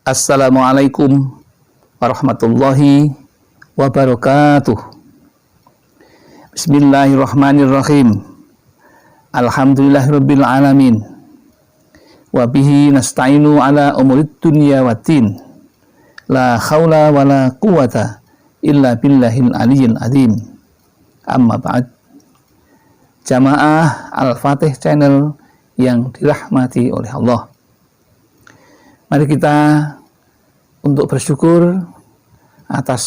Assalamualaikum warahmatullahi wabarakatuh. Bismillahirrahmanirrahim. Alhamdulillahirabbil alamin. Wa bihi nasta'inu ala umurid dunya waddin. La haula wala quwata illa billahil aliyyil azim. Amma ba'd. Jamaah Al-Fatih Channel yang dirahmati oleh Allah. Mari kita untuk bersyukur atas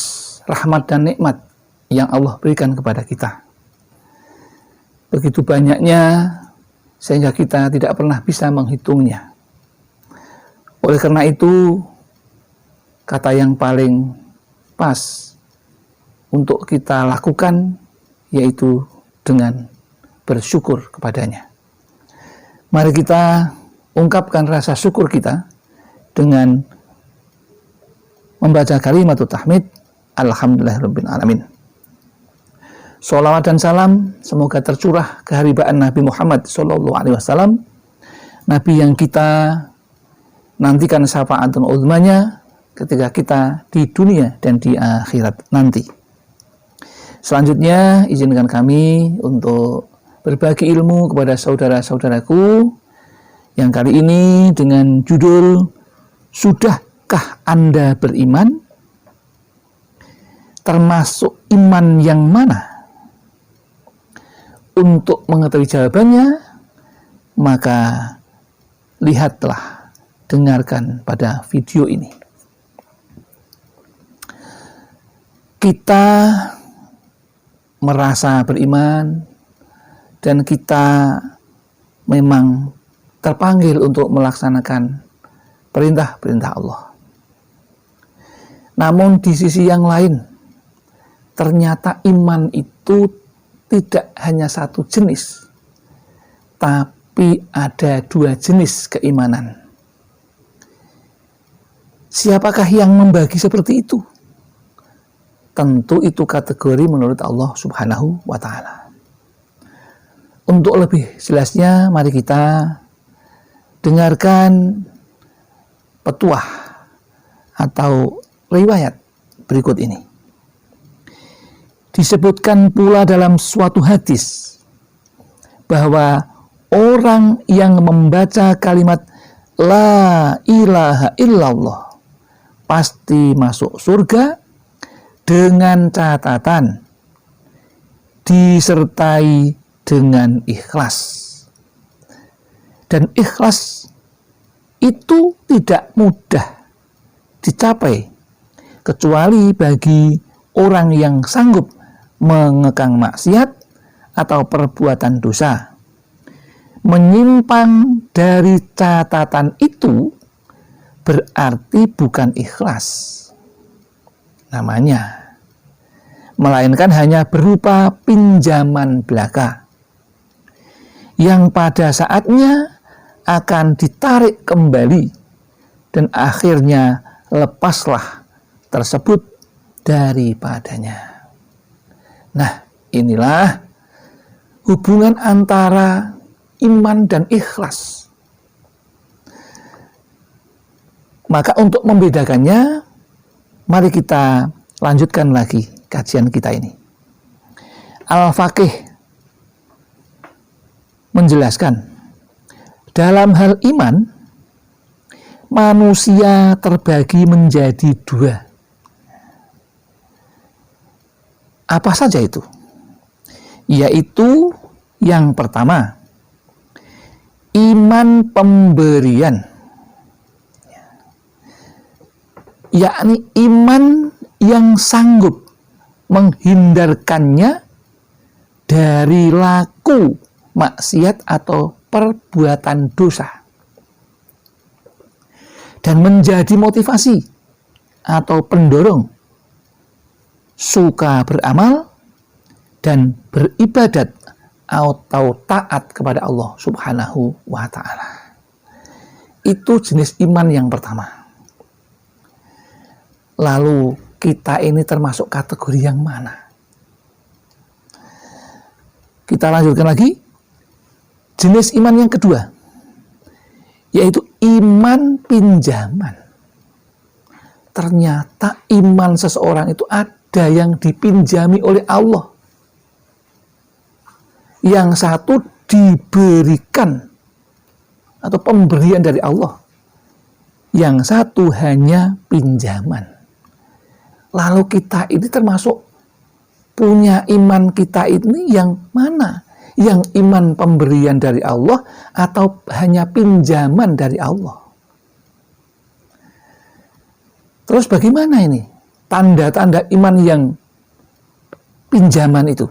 rahmat dan nikmat yang Allah berikan kepada kita. Begitu banyaknya sehingga kita tidak pernah bisa menghitungnya. Oleh karena itu, kata yang paling pas untuk kita lakukan yaitu dengan bersyukur kepadanya. Mari kita ungkapkan rasa syukur kita dengan membaca kalimat tahmid alhamdulillahirabbil alamin. Sholawat dan salam semoga tercurah keharibaan Nabi Muhammad SAW, Nabi yang kita nantikan syafaatun uzmanya ketika kita di dunia dan di akhirat nanti. Selanjutnya izinkan kami untuk berbagi ilmu kepada saudara-saudaraku yang kali ini dengan judul Sudahkah Anda beriman? Termasuk iman yang mana? Untuk mengetahui jawabannya, maka lihatlah, dengarkan pada video ini. Kita merasa beriman dan kita memang terpanggil untuk melaksanakan perintah-perintah Allah. Namun di sisi yang lain, ternyata iman itu tidak hanya satu jenis, tapi ada dua jenis keimanan. Siapakah yang membagi seperti itu? Tentu itu kategori menurut Allah Subhanahu wa Ta'ala. Untuk lebih jelasnya, mari kita dengarkan petuah atau riwayat berikut ini. Disebutkan pula dalam suatu hadis bahwa orang yang membaca kalimat La ilaha illallah pasti masuk surga dengan catatan disertai dengan ikhlas. Dan ikhlas itu tidak mudah dicapai kecuali bagi orang yang sanggup mengekang maksiat atau perbuatan dosa. Menyimpang dari catatan itu berarti bukan ikhlas namanya, melainkan hanya berupa pinjaman belaka yang pada saatnya akan ditarik kembali dan akhirnya lepaslah tersebut daripadanya. Nah, inilah hubungan antara iman dan ikhlas. Maka untuk membedakannya, mari kita lanjutkan lagi kajian kita ini. Al-Faqih menjelaskan, dalam hal iman, manusia terbagi menjadi dua. Apa saja itu? Yaitu yang pertama, iman pemberian. Yakni iman yang sanggup menghindarkannya dari laku maksiat atau perbuatan dosa dan menjadi motivasi atau pendorong suka beramal dan beribadat atau taat kepada Allah Subhanahu wa Ta'ala. Itu jenis iman yang pertama. Lalu kita ini termasuk kategori yang mana? Kita lanjutkan lagi. Jenis iman yang kedua, yaitu iman pinjaman. ternyata iman seseorang itu ada yang dipinjami oleh Allah. Yang satu diberikan atau pemberian dari Allah. Yang satu hanya pinjaman. Lalu kita ini termasuk punya iman kita ini yang mana? Yang iman pemberian dari Allah atau hanya pinjaman dari Allah? Terus bagaimana ini? Tanda-tanda iman yang pinjaman itu.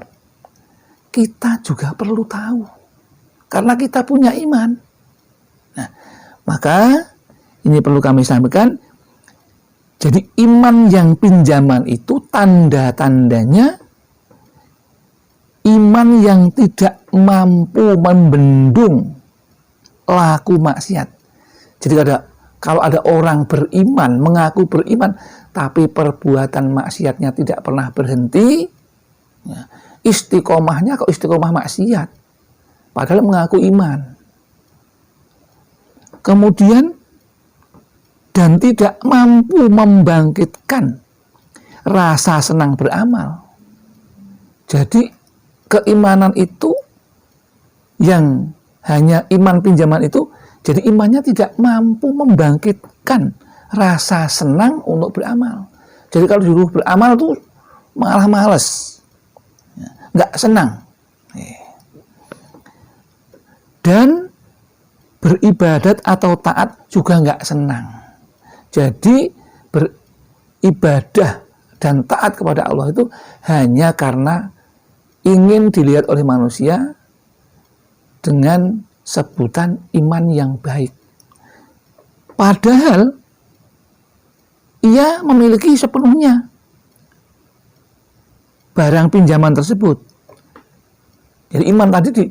Kita juga perlu tahu. Karena kita punya iman. Nah, maka ini perlu kami sampaikan. Jadi iman yang pinjaman itu tanda-tandanya iman yang tidak mampu membendung laku maksiat. Jadi kalau ada orang beriman, mengaku beriman, tapi perbuatan maksiatnya tidak pernah berhenti, ya, istiqomahnya kok istiqomah maksiat, padahal mengaku iman. Kemudian, dan tidak mampu membangkitkan rasa senang beramal. Jadi, keimanan itu yang hanya iman pinjaman itu, jadi imannya tidak mampu membangkitkan rasa senang untuk beramal. Jadi kalau dulu beramal tuh malah males, nggak senang. Dan beribadat atau taat juga nggak senang. Jadi beribadah dan taat kepada Allah itu hanya karena ingin dilihat oleh manusia dengan sebutan iman yang baik. Padahal ia memiliki sepenuhnya barang pinjaman tersebut. Jadi iman tadi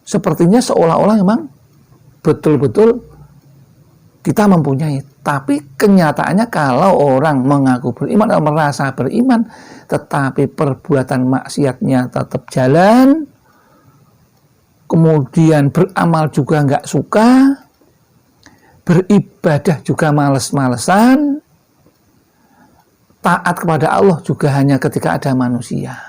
sepertinya seolah-olah memang betul-betul kita mempunyai. Tapi kenyataannya kalau orang mengaku beriman atau merasa beriman, tetapi perbuatan maksiatnya tetap jalan, kemudian beramal juga nggak suka, beribadah juga males-malesan, taat kepada Allah juga hanya ketika ada manusia.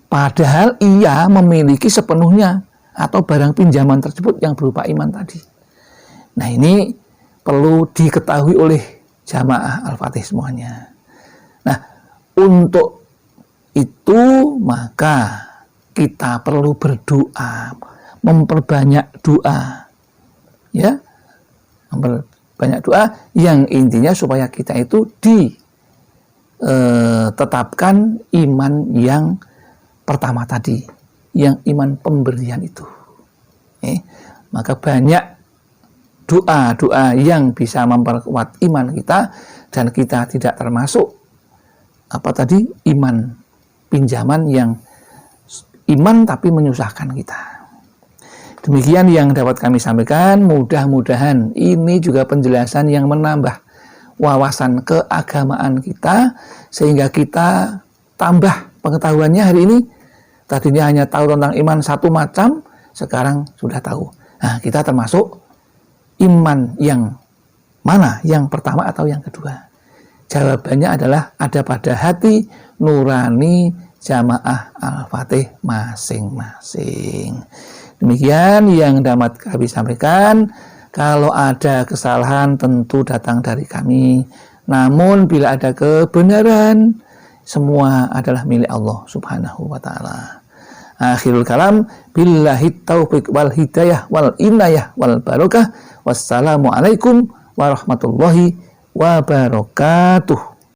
Padahal ia memiliki sepenuhnya atau barang pinjaman tersebut yang berupa iman tadi. Nah, ini perlu diketahui oleh jamaah Al-Fatih semuanya. Nah, untuk itu maka kita perlu berdoa, memperbanyak doa, ya, memperbanyak doa yang intinya supaya kita itu ditetapkan iman yang pertama tadi, yang iman pemberian itu. Maka banyak doa-doa yang bisa memperkuat iman kita dan kita tidak termasuk iman pinjaman yang iman tapi menyusahkan kita. Demikian yang dapat kami sampaikan. Mudah-mudahan ini juga penjelasan yang menambah wawasan keagamaan kita sehingga kita tambah pengetahuannya hari ini. Tadinya hanya tahu tentang iman satu macam, sekarang sudah tahu. Nah, kita termasuk iman yang mana? Yang pertama atau yang kedua? Jawabannya adalah ada pada hati nurani jamaah Al-Fatih masing-masing. Demikian yang dapat kami sampaikan. Kalau ada kesalahan tentu datang dari kami. Namun bila ada kebenaran, semua adalah milik Allah Subhanahu wa ta'ala. Akhirul kalam, billahi taufiq wal hidayah wal inayah wal barakah. Wassalamualaikum warahmatullahi wabarakatuh.